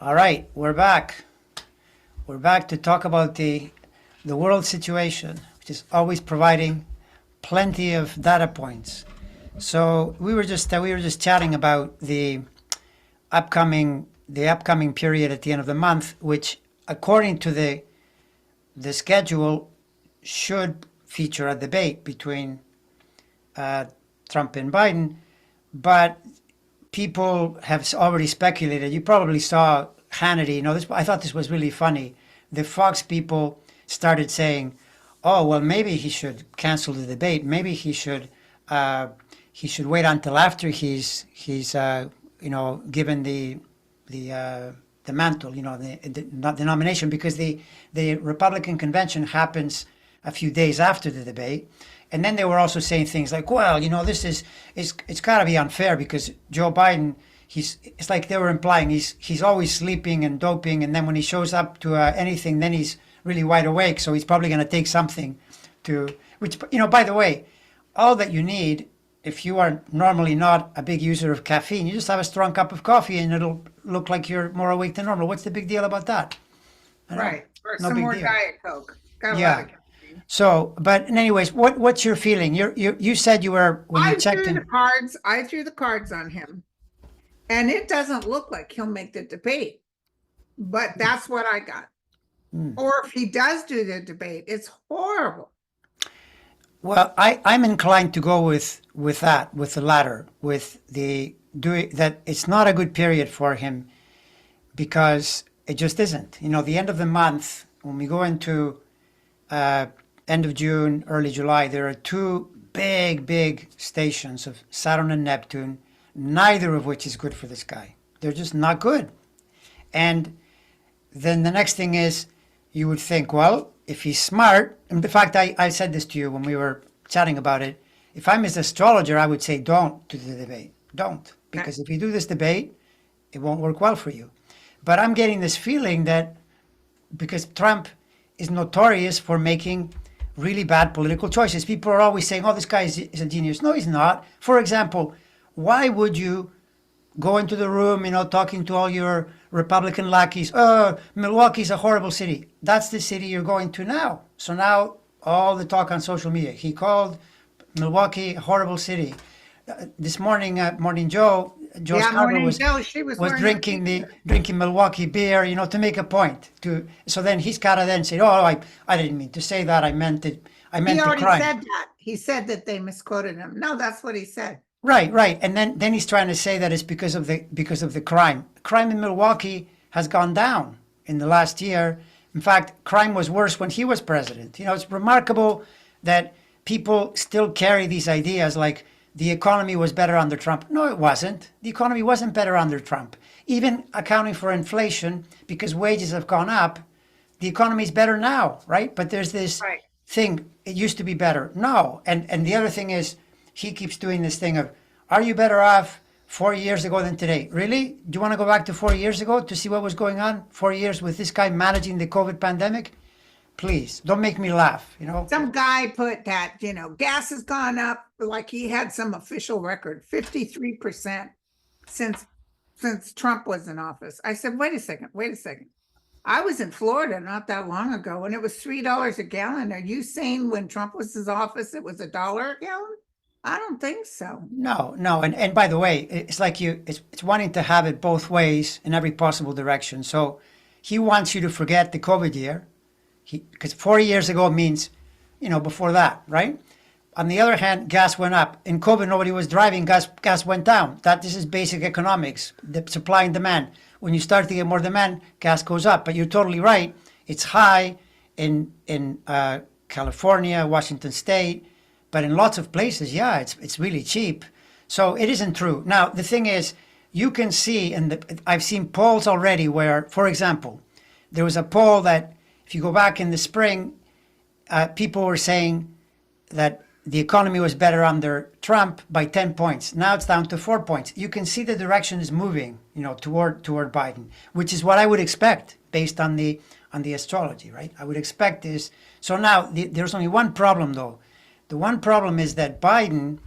All right, we're back. We're back to talk about the world situation, which is always providing plenty of data points. So we were just chatting about the upcoming period at the end of the month, which according to the schedule should feature a debate between uh, Trump and Biden, but people have already speculated. You probably saw Hannity. I thought this was really funny. The Fox people started saying, "Oh, well, maybe he should cancel the debate. Maybe uh, he should wait until after he's given the mantle, the nomination, because the Republican convention happens a few days after the debate." And then they were also saying things like, "Well, this it's got to be unfair because Joe Biden, it's like they were implying he's always sleeping and doping, and then when he shows up to anything, then he's really wide awake. So he's probably going to take something to which by the way, all that you need if you are normally not a big user of caffeine, you just have a strong cup of coffee and it'll look like you're more awake than normal. What's the big deal about that? I don't know. Right. Or No some big more deal. Diet Coke. Got a lot Yeah. of caffeine. So, but anyways, what's your feeling? You said you were when you I checked threw the in. cards. I threw the cards on him. And it doesn't look like he'll make the debate. But that's what I got. Hmm. Or if he does do the debate, it's horrible. Well, I'm inclined to go with that, with the latter, with the doing that. It's not a good period for him because it just isn't. The end of the month when we go into uh, end of June, early July, there are two big stations of Saturn and Neptune, neither of which is good for this guy. They're just not good. And then the next thing is you would think, well, if he's smart, and in fact, I said this to you when we were chatting about it. If I'm his astrologer, I would say, don't do the debate. Don't. Okay. Because if you do this debate, it won't work well for you. But I'm getting this feeling that because Trump is notorious for making really bad political choices, people are always saying, oh, this guy is a genius. No, he's not. For example, why would you go into the room, talking to all your Republican lackeys. Oh, Milwaukee's a horrible city. That's the city you're going to now. So now all the talk on social media. He called Milwaukee a horrible city. This morning, Morning Joe Yeah, Scarborough Morning Joe, she was was wearing a drinking Milwaukee beer, to make a point. So then he's gotta then say, oh, I didn't mean to say that. I meant it. I He meant the already crime. said that. He said that they misquoted him. No, that's what he said. Right. And then he's trying to say that it's because of the crime. Crime in Milwaukee has gone down in the last year. In fact, crime was worse when he was president. It's remarkable that people still carry these ideas like the economy was better under Trump. No, it wasn't. The economy wasn't better under Trump. Even accounting for inflation, because wages have gone up, the economy is better now, right? But there's this Right. thing, it used to be better. No. And the other thing is, he keeps doing this thing of, are you better off 4 years ago than today? Really? Do you want to go back to 4 years ago to see what was going on? 4 years with this guy managing the COVID pandemic? Please, don't make me laugh. Some guy put that, gas has gone up like he had some official record, 53% since Trump was in office. I said, wait a second. I was in Florida not that long ago and it was $3 a gallon. Are you saying when Trump was in office it was $1 a gallon? I don't think so. No. And by the way, it's like it's wanting to have it both ways in every possible direction. So he wants you to forget the COVID year. Because 4 years ago means, before that, right? On the other hand, gas went up. In COVID, nobody was driving. Gas went down. This is basic economics, the supply and demand. When you start to get more demand, gas goes up. But you're totally right. It's high in California, Washington State, but in lots of places, yeah, it's really cheap. So it isn't true. Now the thing is, you can see, and I've seen polls already where, for example, there was a poll that if you go back in the spring, people were saying that the economy was better under Trump by 10 points. Now it's down to 4 points. You can see the direction is moving, toward Biden, which is what I would expect based on the astrology, right? I would expect this. So now there's only one problem though. The one problem is that Biden,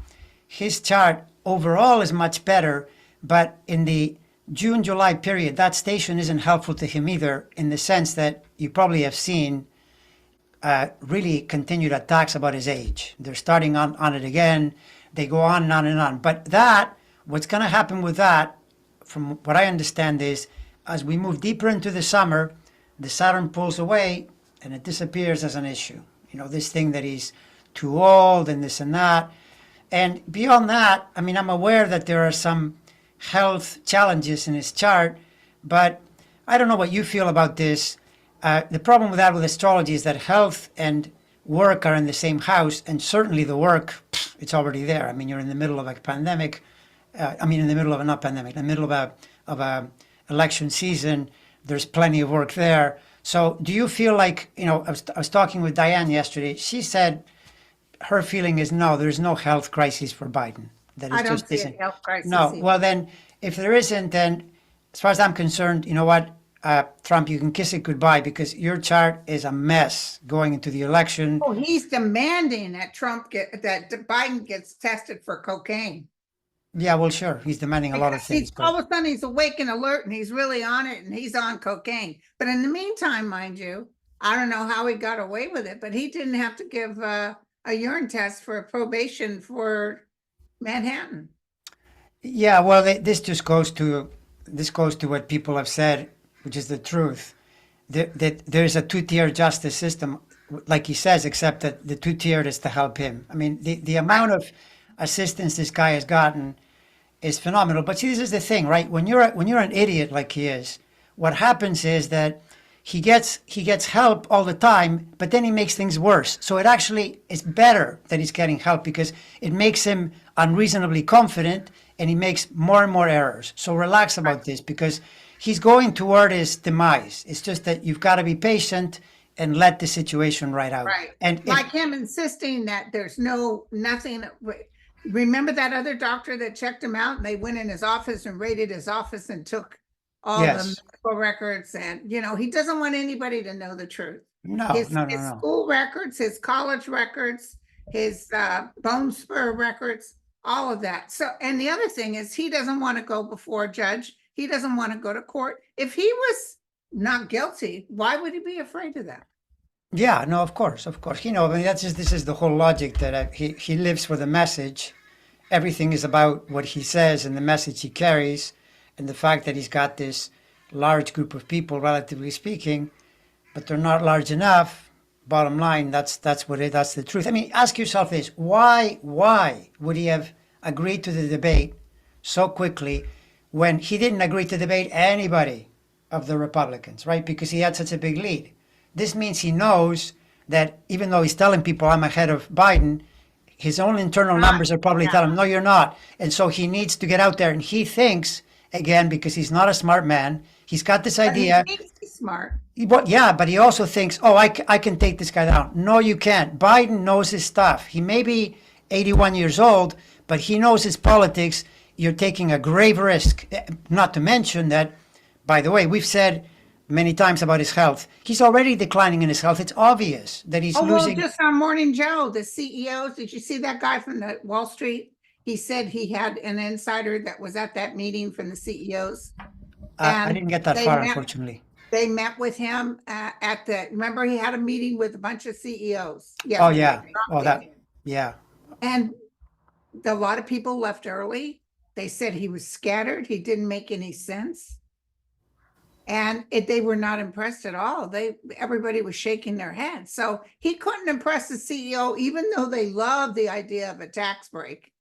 his chart overall is much better, but in the June, July period, that station isn't helpful to him either, in the sense that you probably have seen really continued attacks about his age. They're starting on it again. They go on and on and on. But what's going to happen with that, from what I understand, is as we move deeper into the summer, the Saturn pulls away and it disappears as an issue. This thing that he's too old and this and that. And beyond that, I mean, I'm aware that there are some health challenges in his chart, but I don't know what you feel about this. The problem with astrology is that health and work are in the same house, and certainly the work, it's already there. I mean, you're in the middle of a pandemic. In the middle of not pandemic, in the middle of a election season. There's plenty of work there. So, do you feel like I was talking with Diane yesterday. She said her feeling is no, there's no health crisis for Biden. That I don't just see isn't. a health crisis. No. either. Well, then, if there isn't, then as far as I'm concerned, you know what, Trump, you can kiss it goodbye, because your chart is a mess going into the election. Oh, he's demanding that that Biden gets tested for cocaine. Yeah, well, sure, he's demanding a lot of Because things. all of a sudden he's awake and alert and he's really on it and he's on cocaine. But in the meantime, mind you, I don't know how he got away with it, but he didn't have to give a urine test for probation for Manhattan. Yeah, well, this goes to what people have said, which is the truth. That there's a two-tier justice system, like he says, except that the two-tiered is to help him. I mean, the amount of assistance this guy has gotten is phenomenal. But see, this is the thing, right? When you're an idiot like he is, what happens is that he gets help all the time, but then he makes things worse. So it actually is better that he's getting help, because it makes him unreasonably confident and he makes more and more errors. So relax about this, because he's going toward his demise. It's just that you've got to be patient and let the situation ride out. Right. And Like him insisting that there's nothing. Remember that other doctor that checked him out and they went in his office and raided his office and took all Yes. the medical records, and he doesn't want anybody to know the truth. no, His no, no, no. school records, his college records, his bone spur records, all of that. So, and the other thing is he doesn't want to go before a judge. He doesn't want to go to court. If he was not guilty, why would he be afraid of that? Yeah, no, of course, of course. I mean, this is the whole logic that he lives for the message. Everything is about what he says and the message he carries, and the fact that he's got this large group of people, relatively speaking, but they're not large enough. Bottom line, that's the truth. I mean, ask yourself this: why would he have agreed to the debate so quickly when he didn't agree to debate anybody of the Republicans, right? Because he had such a big lead. This means he knows that even though he's telling people I'm ahead of Biden, his own internal numbers are probably telling him, no, you're not. And so he needs to get out there, and he thinks, again, because he's not a smart man, he's got this idea. He thinks he's smart. Yeah, but he also thinks, oh, I can take this guy down. No, you can't. Biden knows his stuff. He may be 81 years old, but he knows his politics. You're taking a grave risk. Not to mention that, by the way, we've said many times about his health. He's already declining in his health. It's obvious that he's losing. Well, just on Morning Joe, the CEOs, did you see that guy from the Wall Street? He said he had an insider that was at that meeting from the CEOs. I didn't get that far, unfortunately. They met with him remember he had a meeting with a bunch of CEOs. Oh, yeah. Oh, yeah. And a lot of people left early. They said he was scattered. He didn't make any sense. And they were not impressed at all. Everybody was shaking their heads. So he couldn't impress the CEO, even though they loved the idea of a tax break.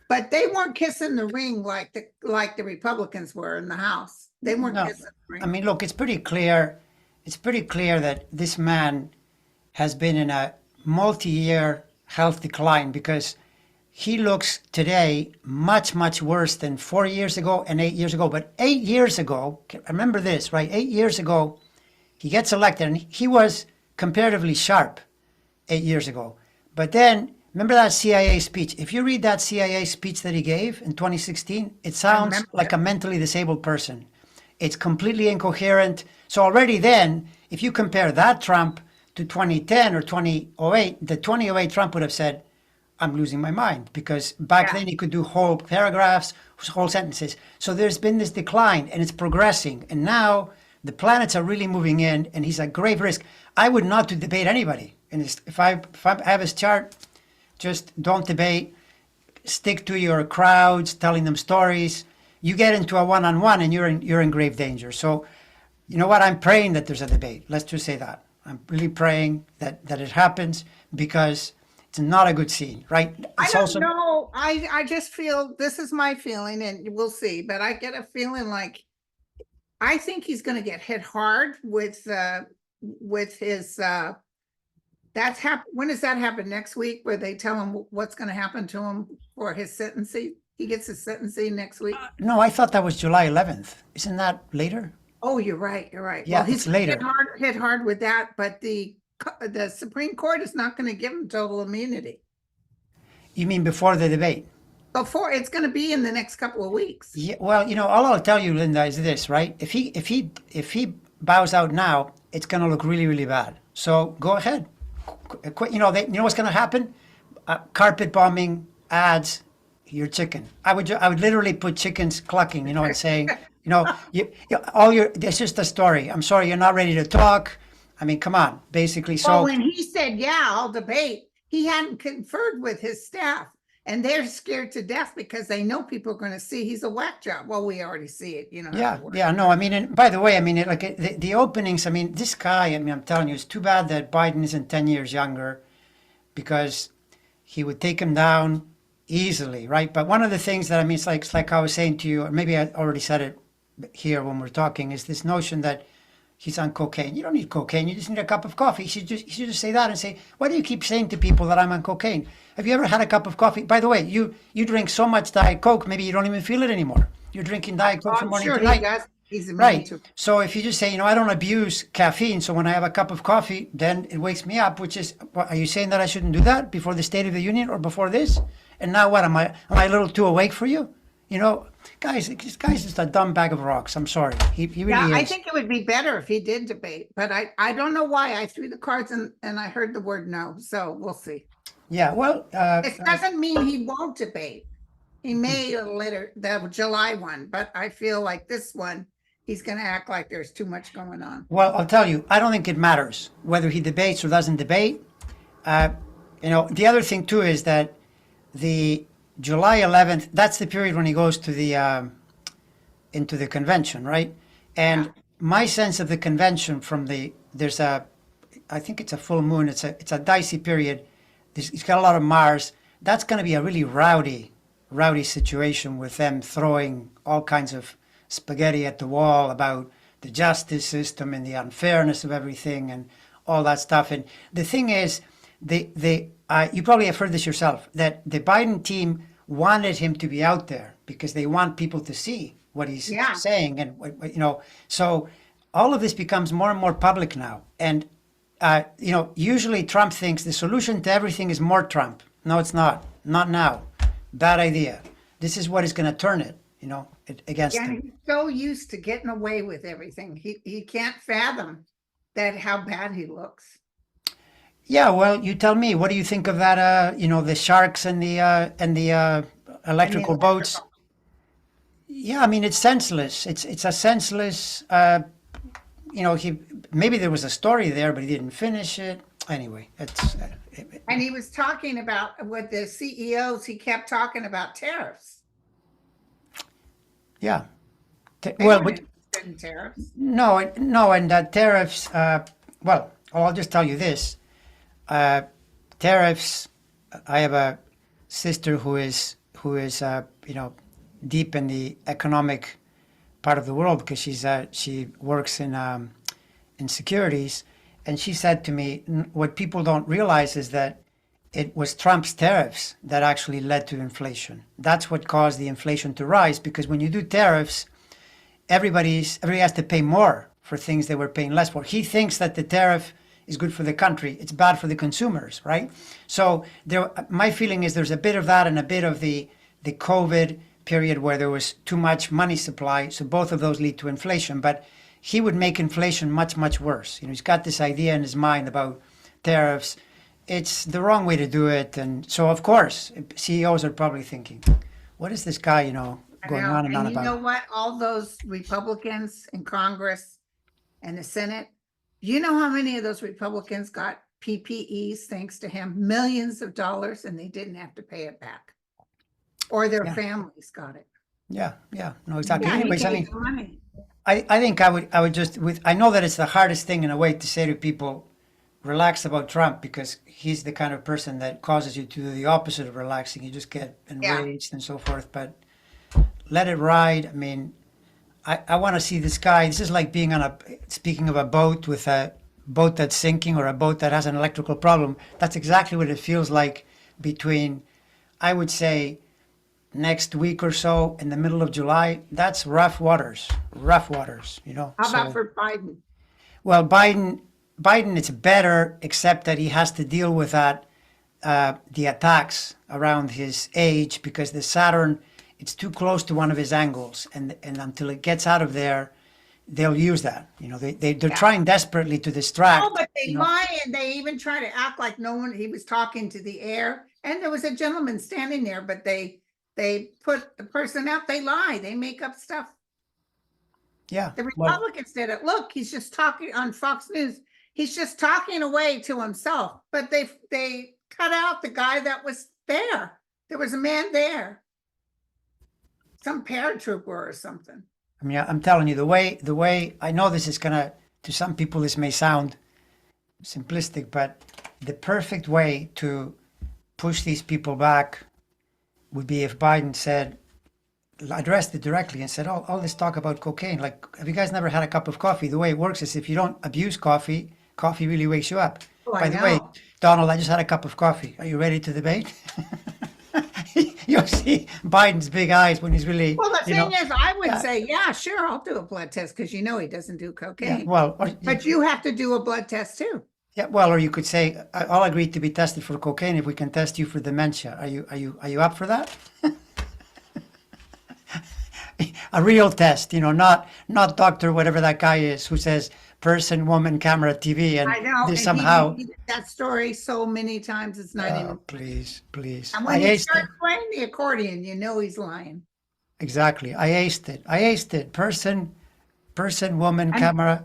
But they weren't kissing the ring like the Republicans were in the House. They weren't kissing the ring. I mean, look, it's pretty clear. It's pretty clear that this man has been in a multi-year health decline, because he looks today much, much worse than 4 years ago and 8 years ago. But 8 years ago, remember this, right? 8 years ago, he gets elected, and he was comparatively sharp 8 years ago. But then, remember that CIA speech? If you read that CIA speech that he gave in 2016, it sounds like a mentally disabled person. It's completely incoherent. So already then, if you compare that Trump to 2010 or 2008, the 2008 Trump would have said, I'm losing my mind, because back Yeah. then he could do whole paragraphs, whole sentences. So there's been this decline and it's progressing. And now the planets are really moving in and he's at grave risk. I would not to debate anybody. And if I have his chart, just don't debate. Stick to your crowds, telling them stories. You get into a one-on-one and you're in grave danger. So you know what? I'm praying that there's a debate. Let's just say that. I'm really praying that it happens, because it's not a good scene, right? I It's don't also know. I just feel, this is my feeling, and we'll see, but I get a feeling like I think he's gonna get hit hard with his when does that happen? Next week, where they tell him what's gonna happen to him for his sentencing? He gets his sentencing next week. no. I thought that was July 11th. Isn't that later? Oh, you're right, you're right. Yeah, Well, it's he's gonna later. hit hard with that, but the Supreme Court is not gonna give him total immunity. You mean before the debate? Before, it's gonna be in the next couple of weeks. Yeah. Well, all I'll tell you, Linda, is this, right? If he bows out now, it's going to look really, really bad. So go ahead. Quit. You know what's going to happen? Carpet bombing, ads, your chicken. I would literally put chickens clucking, and saying, it's just a story. I'm sorry, you're not ready to talk. I mean, come on, basically. Well, So when he said, yeah, I'll debate, he hadn't conferred with his staff, and they're scared to death because they know people are going to see he's a whack job. Well, we already see it, yeah, yeah, no, I mean, and by the way, I mean, the openings, I mean, this guy, I mean, I'm telling you, it's too bad that Biden isn't 10 years younger, because he would take him down easily, right? But one of the things that, I mean, it's like I was saying to you, or maybe I already said it here when we're talking, is this notion that he's on cocaine. You don't need cocaine. You just need a cup of coffee. He should just say that and say, why do you keep saying to people that I'm on cocaine? Have you ever had a cup of coffee? By the way, you drink so much Diet Coke, maybe you don't even feel it anymore. You're drinking Diet Coke from I'm morning sure to he night. does. He's immune Right. to. So if you just say, I don't abuse caffeine, so when I have a cup of coffee, then it wakes me up, which is, are you saying that I shouldn't do that before the State of the Union or before this? And now what? Am I a little too awake for you? Guys, this guy's just a dumb bag of rocks. I'm sorry. He really Yeah, I is. think it would be better if he did debate, but I don't know why I threw the cards and I heard the word no, so we'll see. Yeah, well, It doesn't mean he won't debate. He may later, the July one, but I feel like this one, he's gonna act like there's too much going on. well, I'll tell you, I don't think it matters whether he debates or doesn't debate. The other thing too is that the July 11th, that's the period when he goes to the into the convention, right? And Yeah. my sense of the convention I think it's a full moon. It's a dicey period. He's got a lot of Mars. That's going to be a really rowdy situation with them throwing all kinds of spaghetti at the wall about the justice system and the unfairness of everything and all that stuff. And the thing is, you probably have heard this yourself, that the Biden team wanted him to be out there because they want people to see what he's Yeah. saying, and so all of this becomes more and more public now. And usually Trump thinks the solution to everything is more Trump. No, it's not. Not now. Bad idea. This is what is going to turn it, against Yeah, him. he's so used to getting away with everything. He can't fathom how bad he looks. Yeah, well, you tell me. What do you think of that? The sharks and the electrical boats. Yeah, I mean, it's senseless. It's a senseless. He maybe there was a story there, but he didn't finish it. Anyway, And he was talking about with the CEOs. He kept talking about tariffs. yeah. They Well, weren't interested in tariffs. no, and tariffs. Well, I'll just tell you this: tariffs. I have a sister who is deep in the economic part of the world, because she works in securities, and she said to me, what people don't realize is that it was Trump's tariffs that actually led to inflation. That's what caused the inflation to rise, because when you do tariffs, everybody has to pay more for things they were paying less for. He thinks that the tariff is good for the country. It's bad for the consumers, right? So my feeling is there's a bit of that and a bit of the COVID period where there was too much money supply. So both of those lead to inflation. But he would make inflation much, much worse. He's got this idea in his mind about tariffs. it's the wrong way to do it. And so, of course, CEOs are probably thinking, what is this guy, I going know. on and on And you know about? what? All those Republicans in Congress and the Senate, you know how many of those Republicans got PPEs thanks to him? Millions of dollars, and they didn't have to pay it back. Or their Yeah, families got it. yeah, yeah. No, exactly. Yeah, he Anyways, I gave mean, the money. I think I would just I know that it's the hardest thing in a way to say to people, relax about Trump because he's the kind of person that causes you to do the opposite of relaxing. You just get Yeah. enraged and so forth. But let it ride. I mean, I want to see this guy. This is like being on speaking of a boat with a boat that's sinking or a boat that has an electrical problem. That's exactly what it feels like between, I would say, next week or so in the middle of July. That's rough waters. How about So, for Biden? well, Biden, it's better, except that he has to deal with the attacks around his age because the Saturn, it's too close to one of his angles, and until it gets out of there, they'll use that. They're Yeah. trying desperately to Oh, distract. but they lie and they even try to act like no one, he was talking to the air. And there was a gentleman standing there, but they put the person out, they lie, they make up stuff. Yeah. The Well, Republicans did it. Look, he's just talking on Fox News. He's just talking away to himself, but they cut out the guy that was there. There was a man there, some paratrooper or something. I mean, I'm telling you, the way I know this is gonna, to some people, this may sound simplistic, but the perfect way to push these people back would be if Biden said, addressed it directly and said, all this talk about cocaine, like, have you guys never had a cup of coffee? The way it works is if you don't abuse coffee, coffee really wakes you up. Oh, I By the way, know. Donald, I just had a cup of coffee. Are you ready to debate? You'll see Biden's big eyes when he's really, Well, the thing is, I would yeah, say, yeah, sure, I'll do a blood test because he doesn't do yeah, cocaine. well, But you have to do a blood test too. yeah, well, or you could say, I'll agree to be tested for cocaine if we can test you for dementia. Are you up for that? A real test, not doctor, whatever that guy is, who says person, woman, camera, TV, and I know. this And he somehow. repeated that story so many times, it's not even. Please, please. And I when he aced it. starts playing the accordion, you know he's lying. Exactly. I aced it. I aced it. Person, woman, And camera.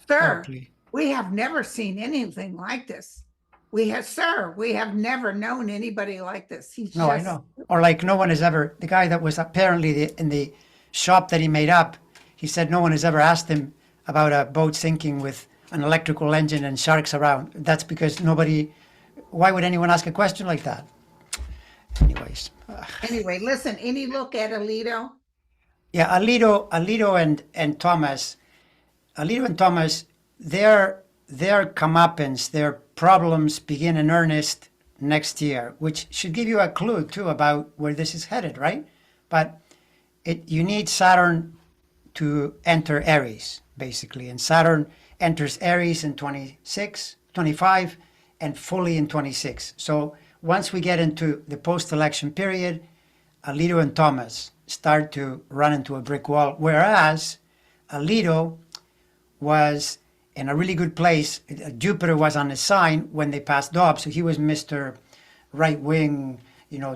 sir, Please. we have never seen anything like this. We have never known anybody like this. He's No, I just, know. Or like no one has ever, the guy that was apparently in the shop that he made up, he said no one has ever asked him about a boat sinking with an electrical engine and sharks around. That's because why would anyone ask a question like that? Anyways. anyway, listen, any look at Alito? Yeah, Alito and Thomas, their comeuppance, their problems begin in earnest next year, which should give you a clue too about where this is headed, right? But you need Saturn to enter Aries, basically, and Saturn enters Aries in 26, 25, and fully in 26. So once we get into the post-election period, Alito and Thomas start to run into a brick wall, whereas Alito was in a really good place. Jupiter was on his sign when they passed Dobbs, so he was Mr. Right Wing,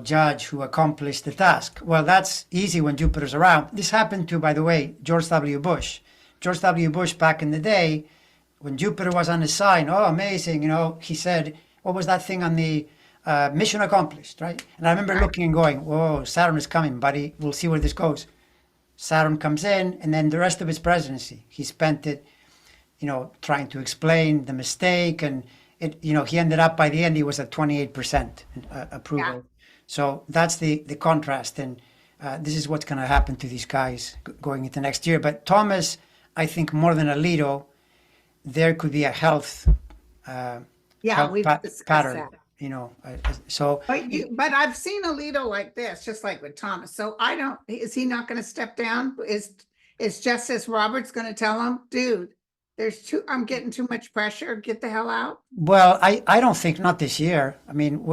judge who accomplished the task. Well, that's easy when Jupiter's around. This happened to, by the way, George W. Bush. George W. Bush back in the day, when Jupiter was on his sign, oh, amazing, he said, what was that thing on the mission accomplished, right? And I remember looking and going, whoa, Saturn is coming, buddy. We'll see where this goes. Saturn comes in, and then the rest of his presidency, he spent it, trying to explain the mistake. And, he ended up, by the end, he was at 28% approval. Yeah. So that's the contrast. And this is what's going to happen to these guys going into next year. But Thomas, I think more than Alito, there could be a health Yeah, we've discussed pattern, that. So But I've seen Alito like this, just like with Thomas. So is he not going to step down? Is Justice Roberts going to tell him, dude, I'm getting too much pressure. Get the hell out. well, I don't think, not this year. I mean,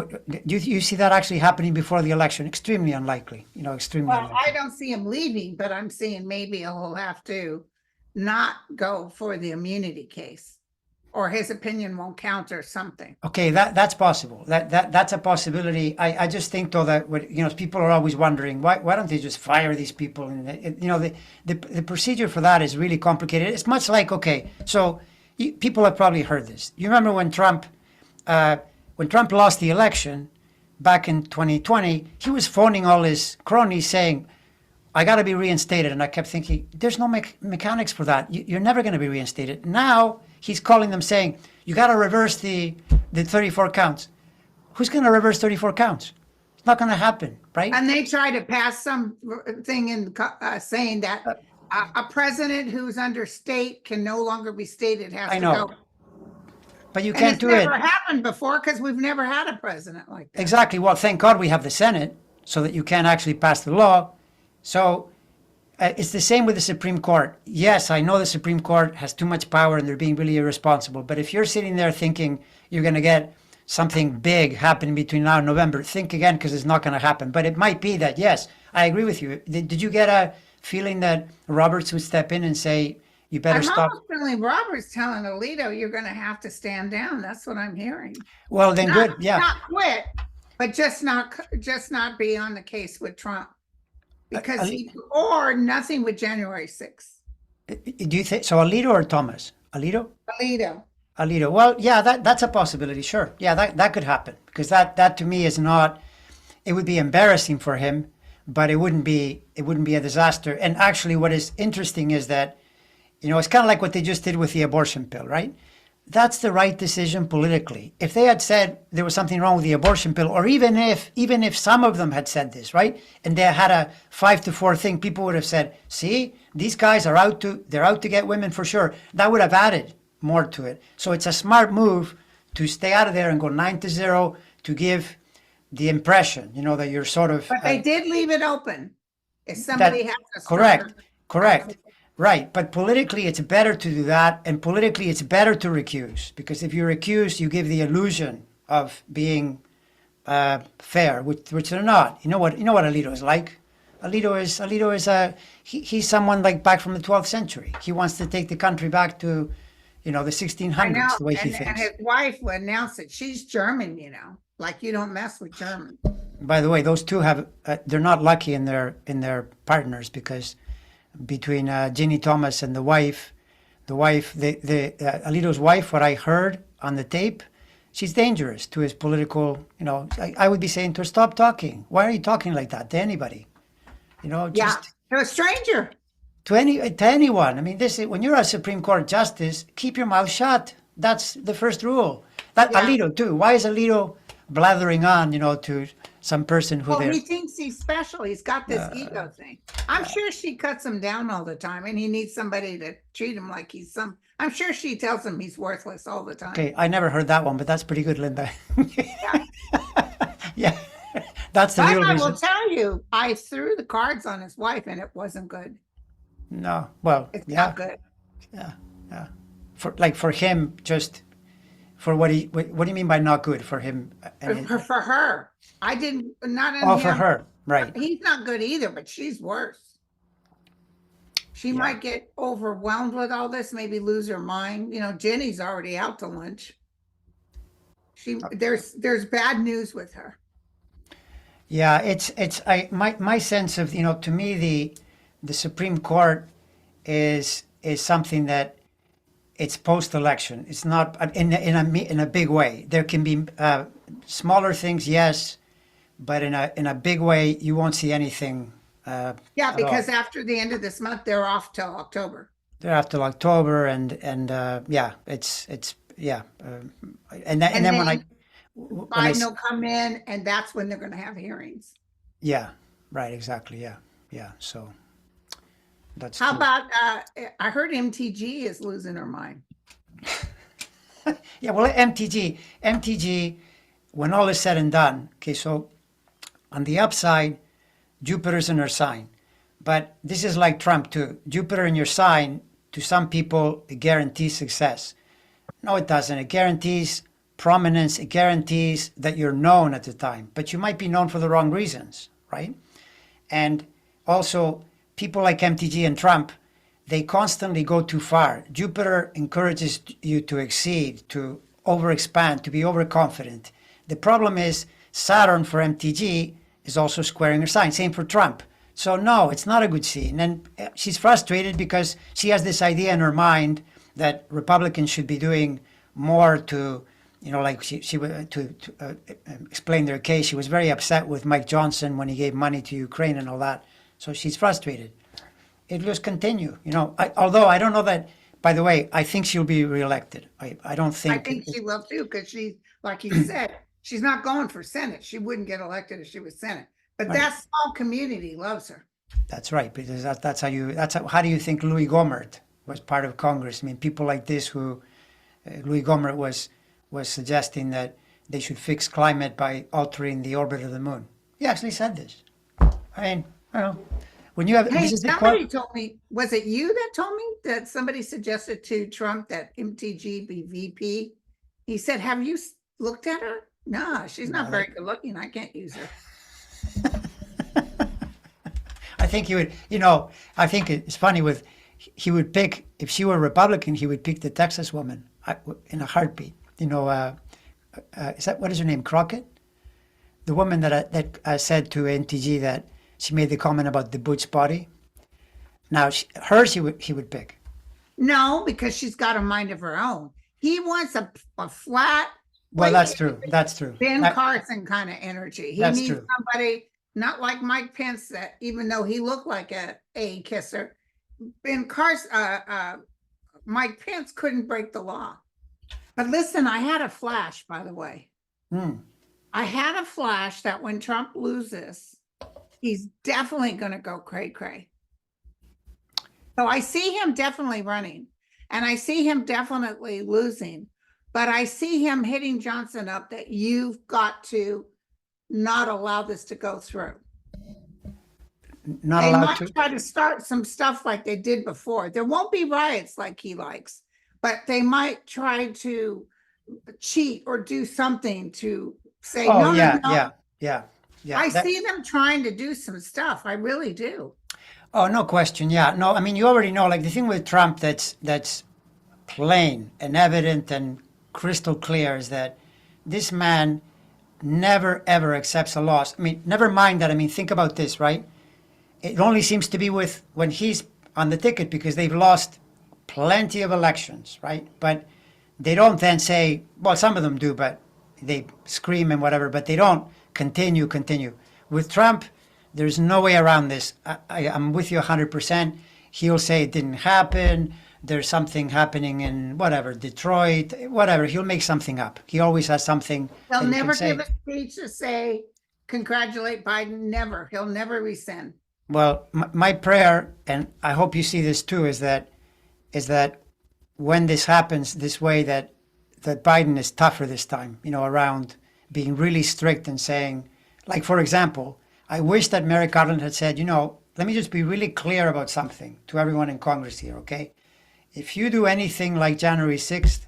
do you see that actually happening before the election? Extremely unlikely, extremely Well, I unlikely. don't see him leaving, but I'm seeing maybe he'll have to not go for the immunity case. or his opinion won't count or something. Okay, that's possible. That's a possibility. I just think though that people are always wondering why don't they just fire these people? And the procedure for that is really complicated. It's much like, okay, so people have probably heard this. You remember when Trump lost the election back in 2020, he was phoning all his cronies saying, I got to be reinstated. And I kept thinking, there's no mechanics for that. You're never going to be reinstated. Now he's calling them saying, you got to reverse the 34 counts. Who's going to reverse 34 counts? It's not going to happen, right? And they try to pass some thing in saying that a president who's under state can no longer be stated, has to go. But you can't do it. It's never happened before because we've never had a president like that. Exactly. Well, thank God we have the Senate so that you can actually pass the law. So it's the same with the Supreme Court. Yes, I know the Supreme Court has too much power and they're being really irresponsible. But if you're sitting there thinking you're going to get something big happening between now and November, think again, because it's not going to happen. But it might be that, yes, I agree with you. Did you get a feeling that Roberts would step in and say, you better stop? I'm feeling Roberts telling Alito, you're going to have to stand down. That's what I'm hearing. Well, then good. Yeah. Not quit, but just not be on the case with Trump. Because or nothing with January 6th. Do you think so? Alito or Thomas? Alito? Alito. Well, yeah, that's a possibility. Sure. Yeah, that could happen, because that to me is not. It would be embarrassing for him, but it wouldn't be a disaster. And actually, what is interesting is that, it's kind of like what they just did with the abortion pill, right? That's the right decision politically. If they had said there was something wrong with the abortion pill, or even if some of them had said this, right, and they had a 5-4 thing, people would have said, see, these guys are out to get women for sure. That would have added more to it. So it's a smart move to stay out of there and go 9-0 to give the impression, that you're sort of. But they did leave it open. If somebody has a correct. Right, but politically it's better to do that, and politically it's better to recuse, because if you recuse, you give the illusion of being fair, which they're not. You know what Alito is like. Alito is he's someone like back from the 12th century. He wants to take the country back to, the 1600s, the way he thinks. And his wife announced it. She's German, like you don't mess with German. By the way, those two they're not lucky in their partners, because between Ginny Thomas and the wife, Alito's wife, what I heard on the tape, she's dangerous to his political, I would be saying to her, stop talking. Why are you talking like that to anybody? Just to a stranger. To anyone. I mean, when you're a Supreme Court justice, keep your mouth shut. That's the first rule. Alito too. Why is Alito blathering on, to some person who he thinks he's special. He's got this ego thing. I'm sure she cuts him down all the time, and he needs somebody to treat him like he's I'm sure she tells him he's worthless all the time. Okay, I never heard that one, but that's pretty good, Linda. Yeah. That's the real reason. I will tell you, I threw the cards on his wife, and it wasn't good. No, well, it's not good. Yeah. For him, just for what do you mean by not good for him? For her, I didn't. Not in him. For her, right? He's not good either, but she's worse. She might get overwhelmed with all this, maybe lose her mind. Jenny's already out to lunch. There's bad news with her. Yeah, my sense of, to me the Supreme Court is something that it's post-election. It's not in a big way. There can be smaller things, yes, but in a big way, you won't see anything. Because after the end of this month, they're off till October. They're off till October, and then Biden will come in, and that's when they're going to have hearings. Yeah, right, exactly. Yeah. So that's how true. about I heard MTG is losing her mind. Yeah, well, MTG, when all is said and done, okay, so on the upside, Jupiter's in her sign. But this is like Trump too. Jupiter in your sign, to some people, it guarantees success. No, it doesn't. It guarantees prominence. It guarantees that you're known at the time. But you might be known for the wrong reasons, right? And also, people like MTG and Trump, they constantly go too far. Jupiter encourages you to exceed, to overexpand, to be overconfident. The problem is Saturn for MTG is also squaring her sign. Same for Trump. So no, it's not a good scene. And she's frustrated because she has this idea in her mind that Republicans should be doing more to, like to explain their case. She was very upset with Mike Johnson when he gave money to Ukraine and all that. So she's frustrated. It will just continue. Although I don't know that. By the way, I think she'll be reelected. I don't think. I think she will too, because she's, like you said, she's not going for Senate. She wouldn't get elected if she was Senate. But Right. that small community loves her. That's right, because how do you think Louis Gohmert was part of Congress? I mean, people like this who Louis Gohmert was suggesting that they should fix climate by altering the orbit of the moon. He actually said this. I mean, I don't know. When you have Hey, this is the somebody quote. told me, was it you that told me that somebody suggested to Trump that MTG be VP? He said, have you looked at her? No, she's not No, very good looking. I can't use her. I think he would. I think it's funny he would pick, if she were a Republican, he would pick the Texas woman in a heartbeat. What is her name? Crockett, the woman that I said to NTG that she made the comment about the Butch body. Now he would pick. No, because she's got a mind of her own. He wants a flat, Well, that's true. That's true. Ben Carson kind of energy. He That's needs true. somebody not like Mike Pence, that even though he looked like a kisser, Ben Carson, Mike Pence couldn't break the law. But listen, I had a flash, by the way. I had a flash that when Trump loses, he's definitely going to go cray-cray. So I see him definitely running, and I see him definitely losing, but I see him hitting Johnson up that you've got to not allow this to go through. Not They allowed might to. try to start some stuff like they did before. There won't be riots like he likes, but they might try to cheat or do something to say, Oh no, yeah, no, no. yeah. I see them trying to do some stuff. I really do. Oh, no question. Yeah, no. I mean, you already know. Like the thing with Trump that's plain and evident and crystal clear is that this man never ever accepts a loss. I mean, never mind that. I mean, think about this, right? It only seems to be with when he's on the ticket because they've lost plenty of elections, right? But they don't then say, well, some of them do, but they scream and whatever, but they don't continue. With Trump, there's no way around this. I'm with you 100%. He'll say it didn't happen. There's something happening in whatever, Detroit, whatever. He'll make something up. He always has something. He'll that he can never say. give a speech to say, congratulate Biden. Never. He'll never rescind. Well, my prayer, and I hope you see this too, is that when this happens this way, that Biden is tougher this time, around being really strict and saying, like, for example, I wish that Merrick Garland had said, let me just be really clear about something to everyone in Congress here, okay? If you do anything like January 6th,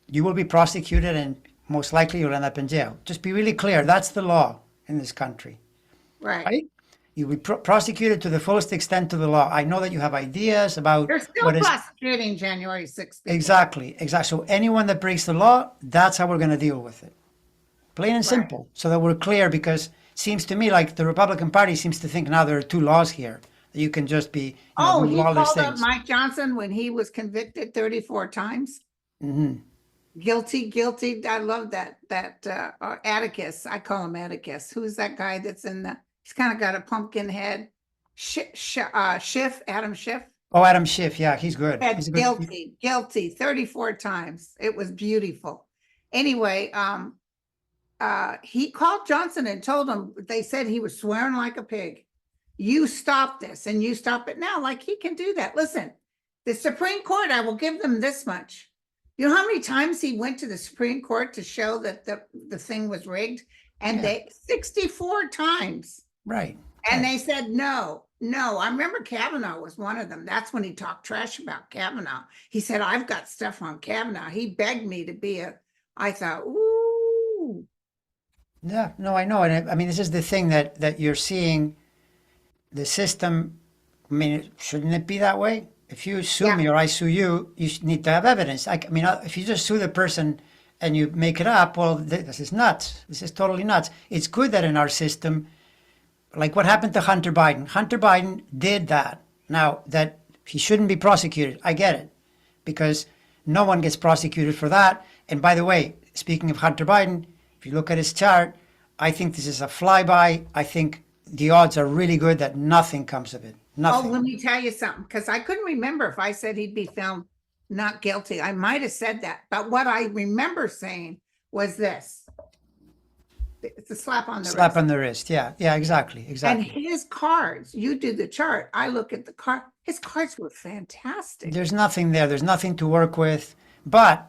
you will be prosecuted and most likely you'll end up in jail. Just be really clear. That's the law in this country. Right. You'll be prosecuted to the fullest extent of the law. I know that you have ideas about They're still what is prosecuting January 6th. exactly. So anyone that breaks the law, that's how we're going to deal with it. Plain and simple. So that we're clear, because it seems to me like the Republican Party seems to think now there are two laws here. That you can just be Oh, do he lawless called up things. Mike Johnson when he was convicted 34 times. Hmm. Guilty. I love that Atticus. I call him Atticus. Who's that guy that's in he's kind of got a pumpkin head. Schiff, Adam Schiff. Oh, Adam Schiff. Yeah, he's good. Said He's a good. guilty 34 times. It was beautiful. Anyway, he called Johnson and told him, they said he was swearing like a pig. You stop this and you stop it now. Like, he can do that. Listen, the Supreme Court, I will give them this much. You know how many times he went to the Supreme Court to show that the thing was rigged? And Yeah. 64 times. Right. And right. they said, no. I remember Kavanaugh was one of them. That's when he talked trash about Kavanaugh. He said, I've got stuff on Kavanaugh. He begged me to be I thought, ooh. Yeah, no, I know. And I mean, this is the thing that you're seeing the system I mean, shouldn't it be that way? If you sue Yeah. me or I sue you, you need to have evidence. I mean, if you just sue the person and you make it up, well, this is nuts. This is totally nuts. It's good that in our system, like what happened to Hunter Biden. Hunter Biden did that. Now, that he shouldn't be prosecuted, I get it, because no one gets prosecuted for that. And by the way, speaking of Hunter Biden, if you look at his chart, I think this is a flyby. I think the odds are really good that nothing comes of it. Oh, Nothing. let me tell you something, because I couldn't remember if I said he'd be found not guilty. I might have said that, but what I remember saying was this. It's a slap on the Slap wrist. on the wrist. Yeah, yeah, exactly, And exactly. his cards, you do the chart. I look at the card. His cards were fantastic. There's nothing there. There's nothing to work with. But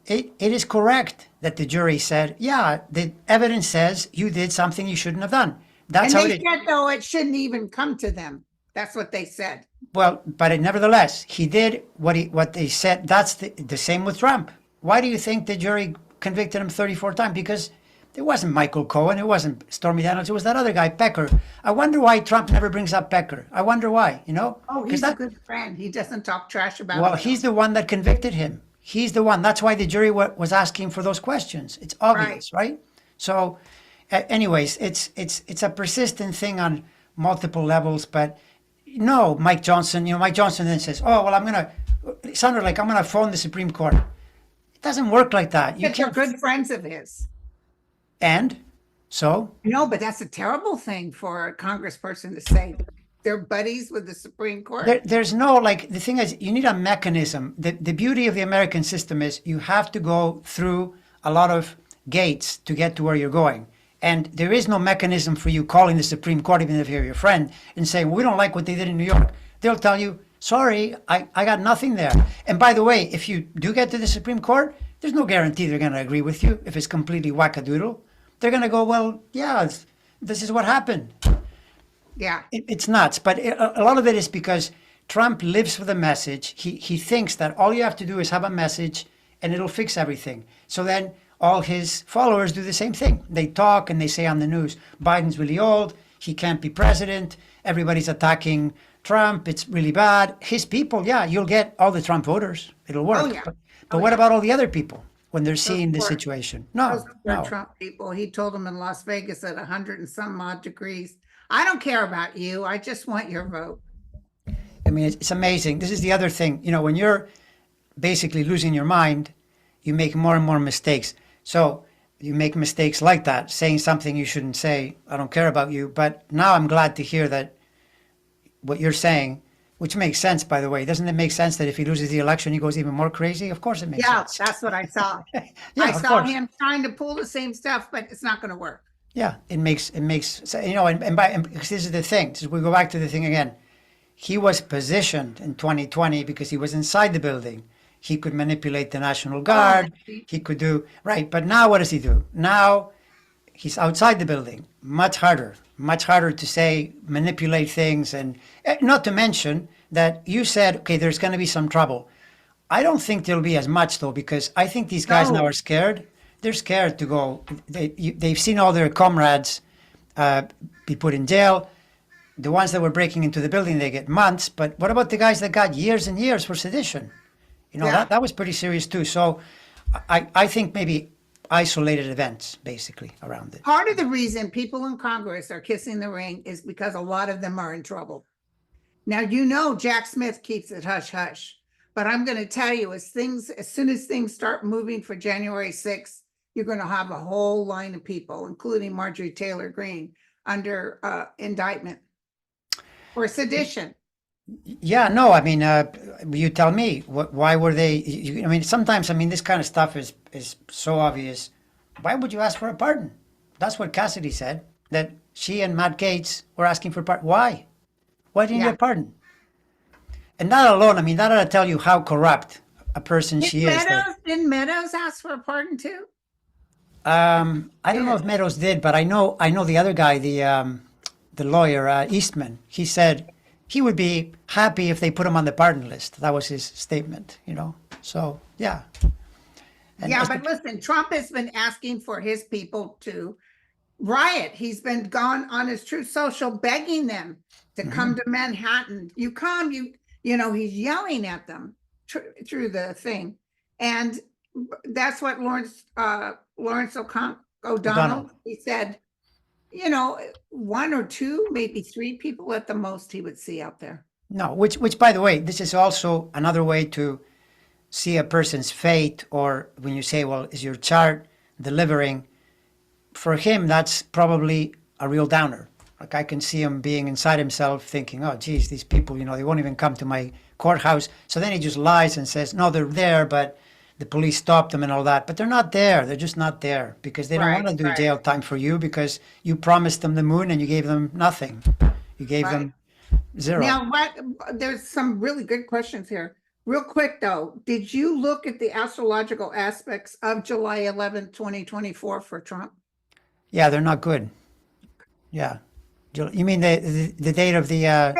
it is correct that the jury said, yeah, the evidence says you did something you shouldn't have done. That's And how they it. said, though, it shouldn't even come to them. That's what they said. Well, but nevertheless, he did what they said. That's the same with Trump. Why do you think the jury convicted him 34 times? Because it wasn't Michael Cohen, it wasn't Stormy Daniels, it was that other guy, Pecker. I wonder why Trump never brings up Pecker. I wonder why, you know? Oh, 'Cause he's a that, good friend. He doesn't talk trash about well, it. he's the one that convicted him. He's the one. That's why the jury was asking for those questions. It's obvious, right? So, anyways, it's a persistent thing on multiple levels. But no, Mike Johnson. Mike Johnson then says, "Oh, well, it sounded like I'm gonna phone the Supreme Court." It doesn't work like that. You But they're can't. good friends of his. And so, No, but that's a terrible thing for a congressperson to say. They're buddies with the Supreme Court. there's no, like, the thing is, you need a mechanism. The beauty of the American system is you have to go through a lot of gates to get to where you're going. And there is no mechanism for you calling the Supreme Court, even if you're your friend, and saying, we don't like what they did in New York. They'll tell you, sorry, I got nothing there. And by the way, if you do get to the Supreme Court, there's no guarantee they're going to agree with you if it's completely wackadoodle. They're going to go, well, yeah, this is what happened. Yeah. It's nuts, but a lot of it is because Trump lives for the message. He thinks that all you have to do is have a message and it'll fix everything. So then all his followers do the same thing. They talk and they say on the news, Biden's really old, he can't be president, everybody's attacking Trump, it's really bad. His people, yeah, you'll get all the Trump voters. It'll work. Oh, yeah. But what about all the other people when they're seeing the poor- situation? Those No, are no. Trump people. He told them in Las Vegas at 100 and some odd degrees. I don't care about you. I just want your vote. I mean, it's amazing. This is the other thing. When you're basically losing your mind, you make more and more mistakes. So you make mistakes like that, saying something you shouldn't say. I don't care about you. But now I'm glad to hear that what you're saying, which makes sense, by the way. Doesn't it make sense that if he loses the election, he goes even more crazy? Of course it makes Yeah, sense. that's what I saw. Yeah, I of saw course. him trying to pull the same stuff, but it's not going to work. Yeah, it makes and because this is the thing. This is, we go back to the thing again. He was positioned in 2020 because he was inside the building. He could manipulate the National Guard. He could do right. But now what does he do? Now he's outside the building. Much harder to say, manipulate things. And not to mention that you said, okay, there's going to be some trouble. I don't think there'll be as much though, because I think these guys now No. are scared. They're scared to go. They've seen all their comrades be put in jail. The ones that were breaking into the building, they get months. But what about the guys that got years and years for sedition? Yeah. That was pretty serious too. So I think maybe isolated events basically around it. Part of the reason people in Congress are kissing the ring is because a lot of them are in trouble. Now, Jack Smith keeps it hush hush, but I'm going to tell you, as soon as things start moving for January 6th, you're going to have a whole line of people, including Marjorie Taylor Greene, under indictment for sedition. Yeah, no, I mean, you tell me, why were they? I mean, sometimes, this kind of stuff is so obvious. Why would you ask for a pardon? That's what Cassidy said, that she and Matt Gaetz were asking for pardon. Why? Why didn't you Yeah. get a pardon? And that alone, that ought to tell you how corrupt a person she is. Didn't Meadows ask for a pardon too? I don't know if Meadows did, but I know the other guy, the lawyer, Eastman. He said he would be happy if they put him on the pardon list. That was his statement, So yeah. And Yeah, but listen, Trump has been asking for his people to riot. He's been gone on his Truth Social begging them to come to Manhattan. You come, he's yelling at them through the thing. And that's what Lawrence O'Donnell, he said, one or two, maybe three people at the most he would see out there. No, which by the way, this is also another way to see a person's fate, or when you say, well, is your chart delivering? For him, that's probably a real downer. Like, I can see him being inside himself thinking, oh, geez, these people, they won't even come to my courthouse. So then he just lies and says, no, they're there, but the police stopped them and all that. But they're not there. They're just not there because they don't want to do jail time for you because you promised them the moon and you gave them nothing. You gave them zero. Now, there's some really good questions here. Real quick, though, did you look at the astrological aspects of July 11th, 2024 for Trump? Yeah, they're not good. Yeah. You mean the date of the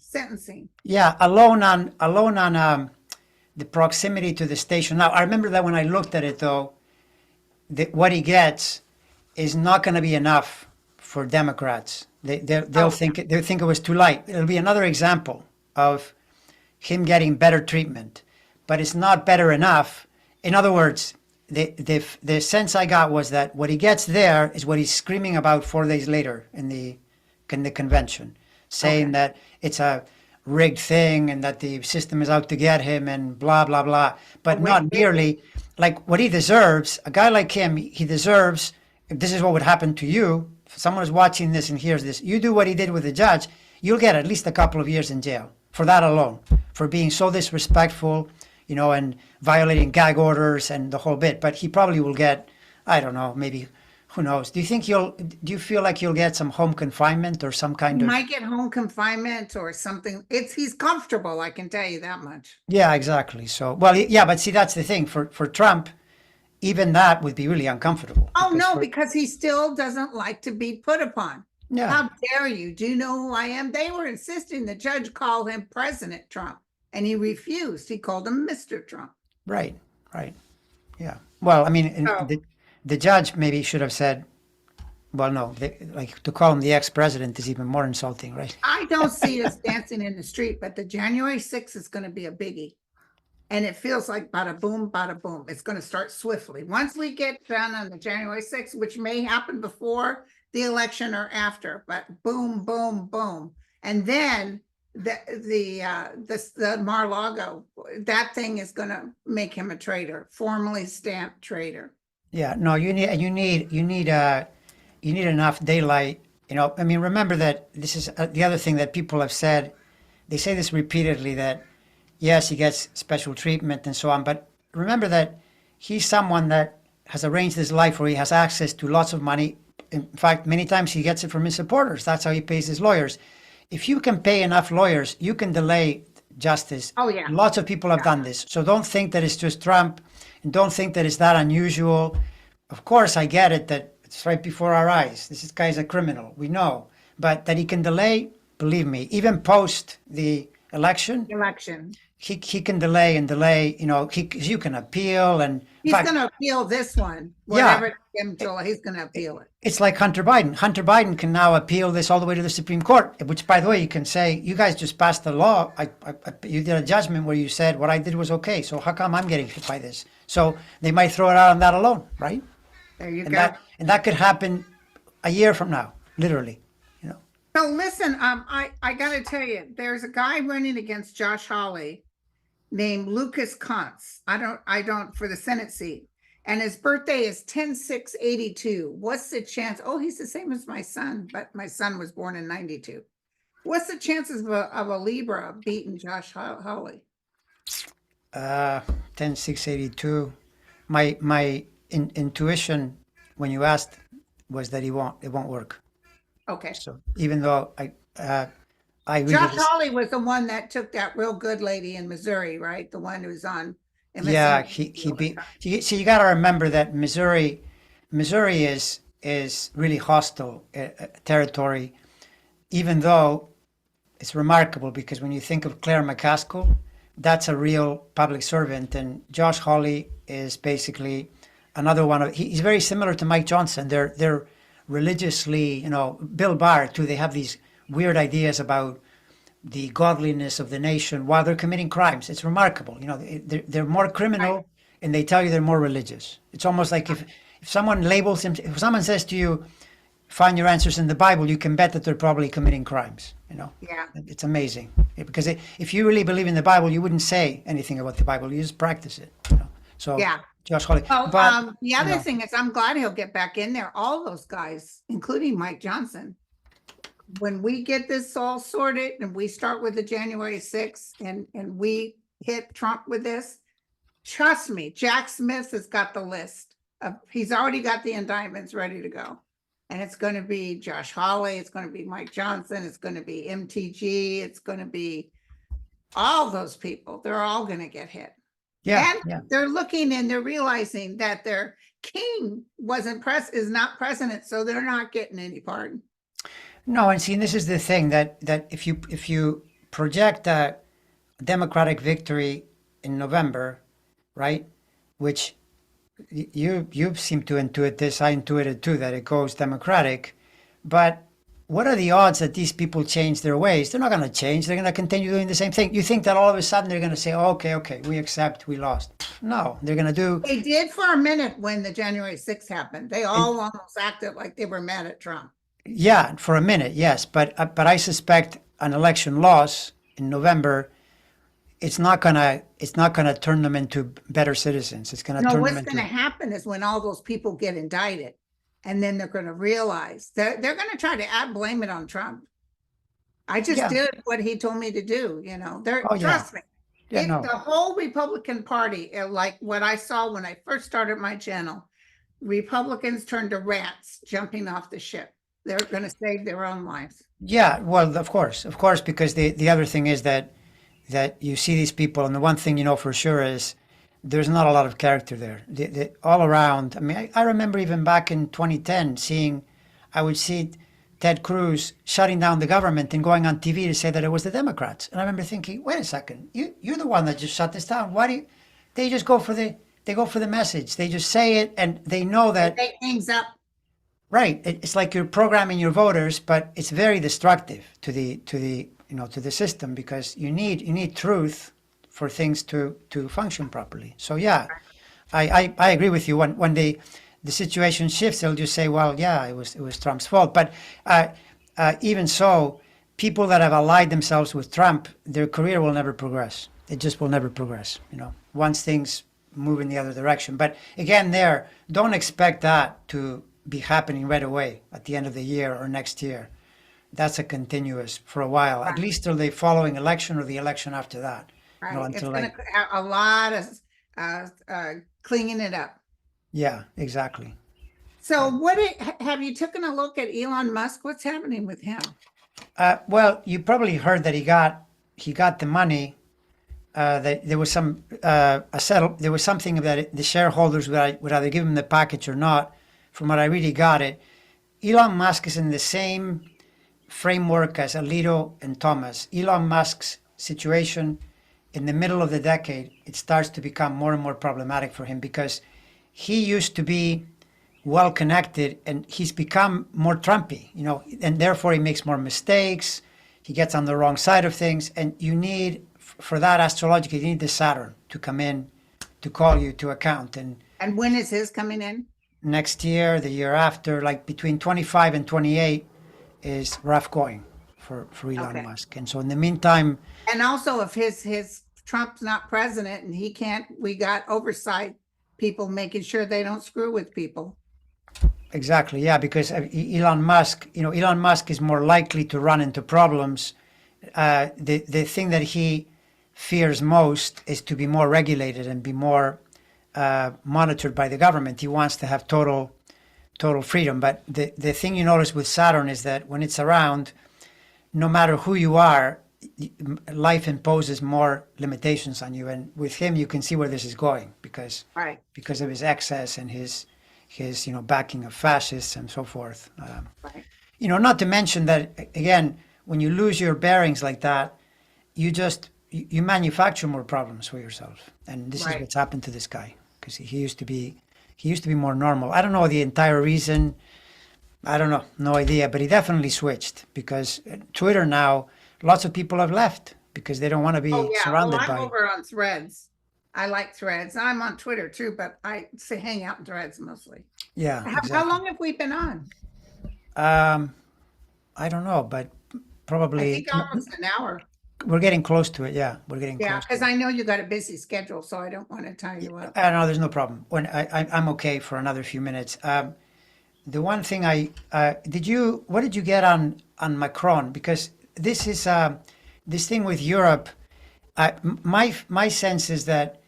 sentencing? Yeah, alone on the proximity to the station. Now, I remember that when I looked at it, though, what he gets is not going to be enough for Democrats. They'll think it was too light. It'll be another example of him getting better treatment, but it's not better enough. In other words, the sense I got was that what he gets there is what he's screaming about 4 days later in the convention, saying that it's a rigged thing and that the system is out to get him and blah, blah, blah. But not nearly like what he deserves. A guy like him, he deserves, if this is what would happen to you, if someone is watching this and hears this, you do what he did with the judge, you'll get at least a couple of years in jail for that alone, for being so disrespectful, and violating gag orders and the whole bit. But he probably will get, I don't know, maybe, who knows? Do you feel like you'll get some home confinement or some kind of? Might get home confinement or something. He's comfortable, I can tell you that much. Yeah, exactly. So, well, yeah, but see, that's the thing. For Trump, even that would be really uncomfortable. Oh, no, because he still doesn't like to be put upon. Yeah. How dare you? Do you know who I am? They were insisting the judge call him President Trump, and he refused. He called him Mr. Trump. Right. Yeah. Well, I mean, the judge maybe should have said, well, no, like to call him the ex-president is even more insulting, right? I don't see us dancing in the street, but the January 6th is going to be a biggie. And it feels like bada boom, bada boom. It's going to start swiftly. Once we get done on the January 6th, which may happen before the election or after, but boom, boom, boom. And then the Mar-a-Lago, that thing is going to make him a traitor, formally stamped traitor. Yeah, no, you need enough daylight. I mean, remember that this is the other thing that people have said. They say this repeatedly, that yes, he gets special treatment and so on, but remember that he's someone that has arranged his life where he has access to lots of money. In fact, many times he gets it from his supporters. That's how he pays his lawyers. If you can pay enough lawyers, you can delay justice. Oh, yeah. Lots of people have done this. So don't think that it's just Trump, and don't think that it's that unusual. Of course, I get it that it's right before our eyes. This guy's a criminal. We know. But that he can delay, believe me, even post the election, he can delay and delay. You can appeal, and he's going to appeal this one. Whatever he's going to appeal it. It's like Hunter Biden. Hunter Biden can now appeal this all the way to the Supreme Court, which, by the way, you can say, you guys just passed the law. You did a judgment where you said what I did was okay. So how come I'm getting hit by this? So they might throw it out on that alone, right? There you go. And that could happen a year from now, literally. So listen, I got to tell you, there's a guy running against Josh Hawley named Lucas Kuntz. I don't for the Senate seat. And his birthday is 10/6/82. What's the chance? Oh, he's the same as my son, but my son was born in 92. What's the chances of a Libra beating Josh Hawley? 10/6/82. My intuition when you asked was that it won't work. Okay. So even though I really Josh Hawley was the one that took that real good lady in Missouri, right? The one who's on. Yeah, he beat. So you got to remember that Missouri is really hostile territory, even though it's remarkable because when you think of Claire McCaskill, that's a real public servant, and Josh Hawley is basically another one of. He's very similar to Mike Johnson. They're religiously, Bill Barr too. They have these weird ideas about the godliness of the nation while they're committing crimes. It's remarkable. You know, they're more criminal and they tell you they're more religious. It's almost like if someone labels him, if someone says to you, find your answers in the Bible, you can bet that they're probably committing crimes. You know, Yeah. it's amazing because if you really believe in the Bible, you wouldn't say anything about the Bible. You just practice it. You know? So Yeah. Josh Hawley, Well, but the you other know, thing is I'm glad he'll get back in there. All those guys, including Mike Johnson, when we get this all sorted and we start with the January 6th and we hit Trump with this, trust me, Jack Smith has got the list of, he's already got the indictments ready to go. And it's going to be Josh Hawley, it's going to be Mike Johnson, it's going to be MTG, it's going to be all those people. They're all going to get hit. yeah, And yeah. they're looking and they're realizing that their king is not president, so they're not getting any pardon. No, and see, this is the thing that if you project a Democratic victory in November, right, which you seem to intuit this, I intuited too that it goes Democratic, but what are the odds that these people change their ways? They're not going to change. They're going to continue doing the same thing. You think that all of a sudden they're going to say, oh, okay, we accept, we lost. No, they're going to do. They did for a minute when the January 6th happened. They all almost acted like they were mad at Trump. Yeah, for a minute, yes, but I suspect an election loss in November, it's not gonna turn them into better citizens. It's gonna No, turn what's them going to into. happen is when all those people get indicted, and then they're going to realize they're going to try to blame it on Trump. I just Yeah. did what he told me to do. You know, Oh yeah. trust me. Yeah. No. The whole Republican Party, like what I saw when I first started my channel, Republicans turned to rats jumping off the ship. They're going to save their own lives. Yeah. Well, of course, because the other thing is that you see these people, and the one thing you know for sure is there's not a lot of character there. All around. I mean, I remember even back in 2010 I would see Ted Cruz shutting down the government and going on TV to say that it was the Democrats. And I remember thinking, wait a second, you're the one that just shut this down. Why do you? They just go for the message. They just say it, and they know that. They things up. Right. It's like you're programming your voters, but it's very destructive to the system because you need truth for things to function properly. So yeah, I agree with you. When the situation shifts, they'll just say, well, yeah, it was Trump's fault. But even so, people that have allied themselves with Trump, their career will never progress. It just will never progress. Once things move in the other direction. But again, don't expect that to be happening right away at the end of the year or next year. That's a continuous for a while, at least till the following election or the election after that. Right. It's Until going to have a lot of cleaning it up. yeah, exactly. So have you taken a look at Elon Musk? What's happening with him? Well, you probably heard that he got the money. That there was there was something that the shareholders would either give him the package or not. From what I really got it, Elon Musk is in the same framework as Alito and Thomas. Elon Musk's situation in the middle of the decade, it starts to become more and more problematic for him because he used to be well connected and he's become more Trumpy, and therefore he makes more mistakes. He gets on the wrong side of things, and you need, for that astrologically, you need the Saturn to come in to call you to account. And when is his coming in? Next year, the year after, like between 25 and 28 is rough going for Elon Musk. And so in the meantime, and also if his Trump's not president and we got oversight people making sure they don't screw with people. Exactly, yeah, because Elon Musk is more likely to run into problems. The thing that he fears most is to be more regulated and be more monitored by the government. He wants to have total freedom. But the thing you notice with Saturn is that when it's around, no matter who you are, life imposes more limitations on you. And with him, you can see where this is going because of his excess and his backing of fascists and so forth. Not to mention that, again, when you lose your bearings like that, you manufacture more problems for yourself. And this is what's happened to this guy because he used to be more normal. I don't know the entire reason. I don't know, no idea, but he definitely switched because Twitter now, lots of people have left because they don't want to Oh, be yeah. Well, surrounded I'm by. over on Threads. I like Threads. I'm on Twitter too, but I say hang out in Threads mostly. Yeah, How exactly. long have we been on? Um, I don't know, but I probably think almost an hour. we're getting close to it. Yeah, we're getting Yeah, close to because it. I know you got a busy schedule, so I don't want to tie you up. I know there's no problem. When I'm okay for another few minutes. The one thing what did you get on Macron? Because this is this thing with Europe. My sense is that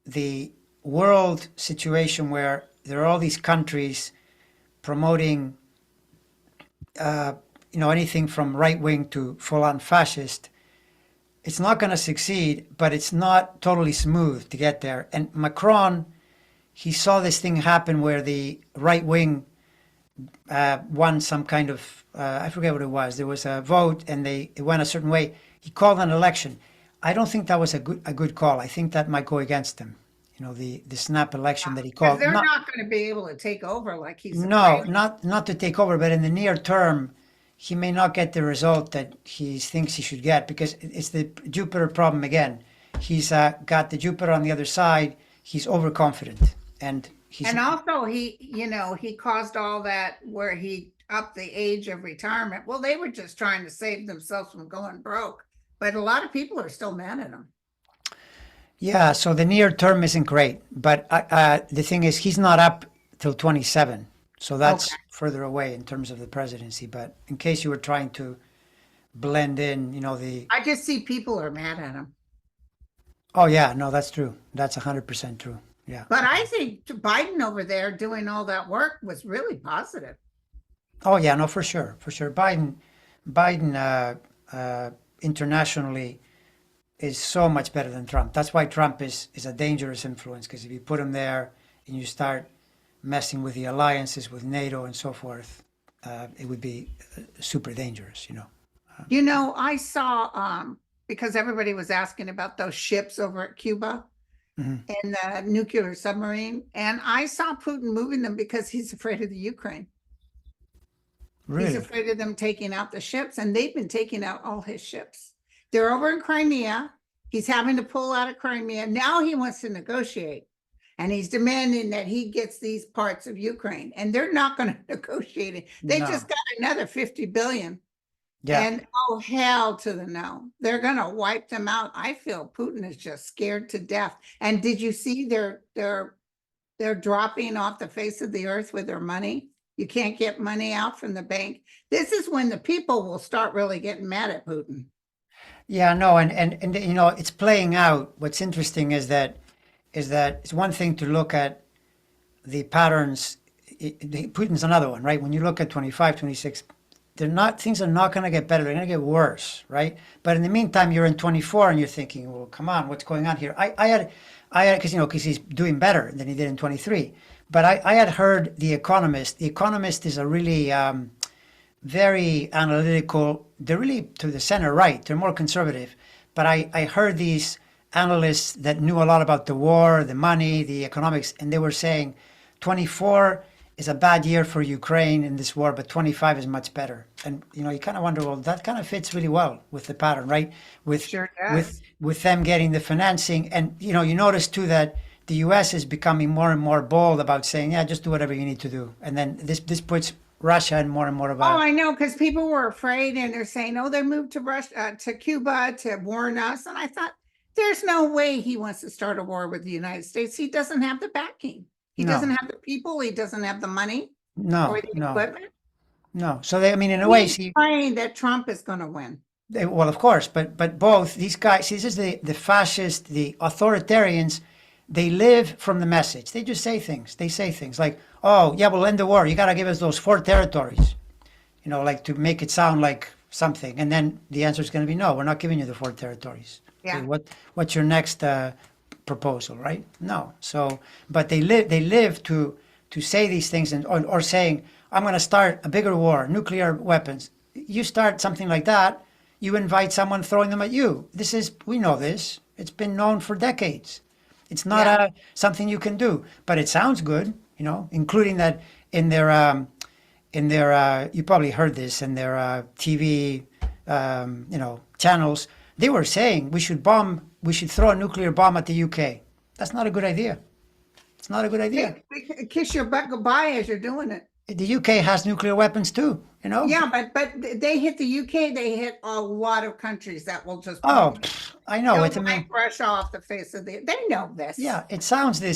the world situation where there are all these countries promoting anything from right wing to full on fascist, it's not going to succeed, but it's not totally smooth to get there. And Macron, he saw this thing happen where the right wing won some kind of I forget what it was. There was a vote and it went a certain way. He called an election. I don't think that was a good call. I think that might go against him. The snap election that he Because called. they're Not not going to be able to take over like he's no, afraid. not to take over, but in the near term, he may not get the result that he thinks he should get because it's the Jupiter problem again. He's got the Jupiter on the other side. He's overconfident, and he's And also he caused all that where he upped the age of retirement. Well, they were just trying to save themselves from going broke. But a lot of people are still mad at him. yeah. So the near term isn't great, but the thing is, he's not up till 27, so Okay. that's further away in terms of the presidency. But in case you were trying to blend in, the I just see people are mad at him. oh yeah, no, that's true. That's 100% true. Yeah. But I think Biden over there doing all that work was really positive. Oh yeah, no, for sure, for sure. Biden, internationally is so much better than Trump. That's why Trump is a dangerous influence because if you put him there and you start messing with the alliances with NATO and so forth, it would be super dangerous. I saw because everybody was asking about those ships over at Cuba Hmm. and the nuclear submarine, and I saw Putin moving them because he's afraid of the Ukraine. He's Really? afraid of them taking out the ships, and they've been taking out all his ships. They're over in Crimea. He's having to pull out of Crimea. Now he wants to negotiate, and he's demanding that he gets these parts of Ukraine, and they're not going to negotiate it. They No. just got another 50 billion. Yeah. And oh, hell to the no. They're going to wipe them out. I feel Putin is just scared to death. And did you see they're dropping off the face of the earth with their money? You can't get money out from the bank. This is when the people will start really getting mad at Putin. Yeah. No. And it's playing out. What's interesting is that it's one thing to look at the patterns. Putin's another one, right? When you look at 25, 26, things are not going to get better. They're going to get worse, right? But in the meantime, you're in 24 and you're thinking, well, come on, what's going on here? I had, because he's doing better than he did in 23. But I had heard The Economist. The Economist is a really very analytical. They're really to the center right. They're more conservative. But I heard these analysts that knew a lot about the war, the money, the economics, and they were saying 24 is a bad year for Ukraine in this war, but 25 is much better. And you kind of wonder, well, that kind of fits really well with the pattern, right? With Sure with does. with them getting the financing, and you notice too that the U.S. is becoming more and more bold about saying, yeah, just do whatever you need to do, and then this puts Russia in more and more of Oh, a I know, because people were afraid and they're saying, oh, they moved to Russia, to Cuba to warn us. And I thought, there's no way he wants to start a war with the United States. He doesn't have the backing. He doesn't no, have the people. He doesn't have the money or no, the no, equipment. no. So I mean, in a way, He's see, praying that Trump is going to win. well, of course, but both these guys, see, this is the fascist, the authoritarians. They live from the message. They just say things. They say things like, "Oh, yeah, we'll end the war. You got to give us those four territories," like to make it sound like something. And then the answer is going to be no. We're not giving you the four territories. Okay, Yeah. what's your next proposal, right? No. So, but they live to say these things or saying, "I'm going to start a bigger war, nuclear weapons." You start something like that, you invite someone throwing them at you. We know this. It's been known for decades. It's not Yeah. something you can do, but it sounds good, including that in their you probably heard this in their TV channels. They were saying we should throw a nuclear bomb at the UK. That's not a good idea. It's not a good idea. Kiss your butt goodbye as you're doing it. The UK has nuclear weapons too, you know? Yeah, but they hit the UK, they hit a lot of countries that will just Oh, I know. they'll It's, I mean, wipe Russia off the face of the. They know this. yeah, it sounds, but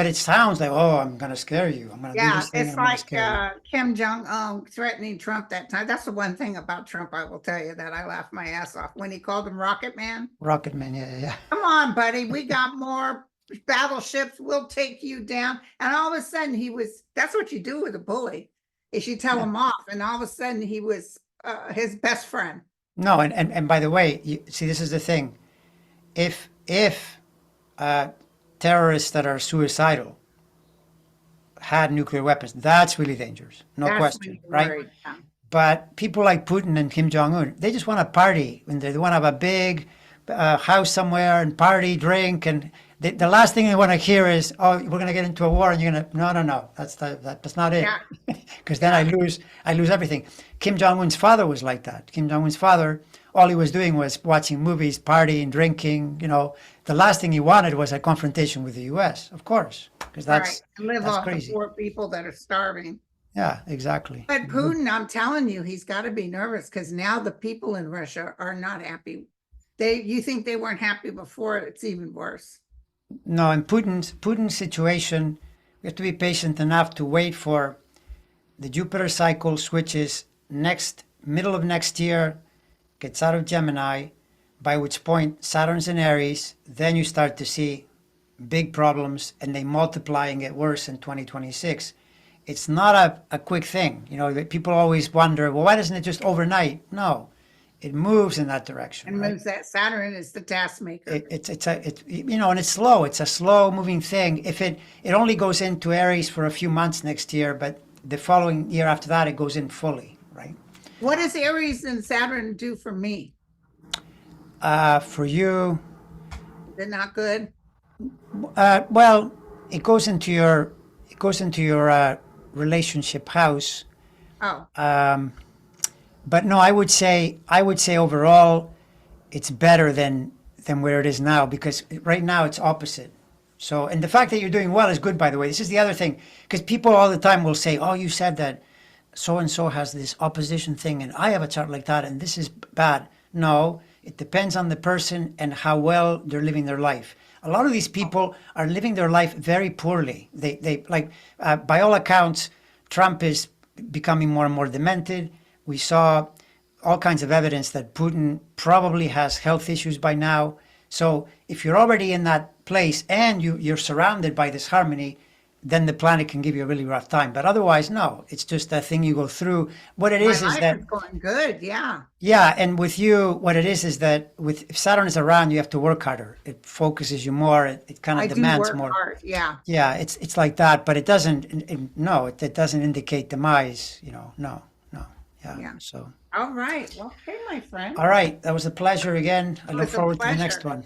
it sounds like, oh, I'm going to scare you. I'm going to do Yeah, this thing. it's I'm gonna like scare you. Kim Jong-un threatening Trump that time. That's the one thing about Trump I will tell you that I laughed my ass off when he called him Rocket Man. Rocket Man, yeah. Come on, buddy, we got more battleships. We'll take you down. And all of a sudden that's what you do with a bully, is you tell him off. And all of a sudden he was his best friend. No, and by the way, see, this is the thing. If terrorists that are suicidal had nuclear weapons, that's really dangerous, no That's question, when right? you're worried, yeah. But people like Putin and Kim Jong-un, they just want to party, and they want to have a big house somewhere and party, drink, and the last thing they want to hear is, "Oh, we're going to get into a war," and you're going to, no, that's not it, Yeah. because then I lose everything. Kim Jong-un's father was like that. Kim Jong-un's father, all he was doing was watching movies, partying, drinking. You know, the last thing he wanted was a confrontation with the U.S. Of course, because Right. Live that's off crazy. the poor people that are starving. Yeah, exactly. But Putin, I'm telling you, he's got to be nervous because now the people in Russia are not happy. You think they weren't happy before, it's even worse. No, in Putin's situation, we have to be patient enough to wait for the Jupiter cycle switches middle of next year, gets out of Gemini, by which point Saturn's in Aries. Then you start to see big problems, and they multiply and get worse in 2026. It's not a quick thing. You know, people always wonder, well, why doesn't it just overnight? No, it moves in that direction. And right? moves that Saturn is the taskmaker. And it's slow. It's a slow moving thing. If it only goes into Aries for a few months next year, but the following year after that, it goes in fully, right? What does Aries and Saturn do for me? For you, They're not good. well, it goes into your relationship house. Oh, But no, I would say overall, it's better than where it is now, because right now it's opposite. So, and the fact that you're doing well is good, by the way. This is the other thing, because people all the time will say, "Oh, you said that so and so has this opposition thing, and I have a chart like that, and this is bad." No, it depends on the person and how well they're living their life. A lot of these people are living their life very poorly. They like, by all accounts, Trump is becoming more and more demented. We saw all kinds of evidence that Putin probably has health issues by now. So if you're already in that place and you're surrounded by this harmony, then the planet can give you a really rough time. But otherwise, no, it's just a thing you go through. What it my is life that, is going good. Yeah. yeah, and with you, what it is that if Saturn is around, you have to work harder. It focuses you more. It kind I of do demands work more. hard. Yeah. Yeah, it's like that, but it doesn't. No, it doesn't indicate demise. You know, no. Yeah. Yeah. So, All right. Well, okay, my friend. all right, that was a pleasure again. I It look was a forward to the next pleasure. one.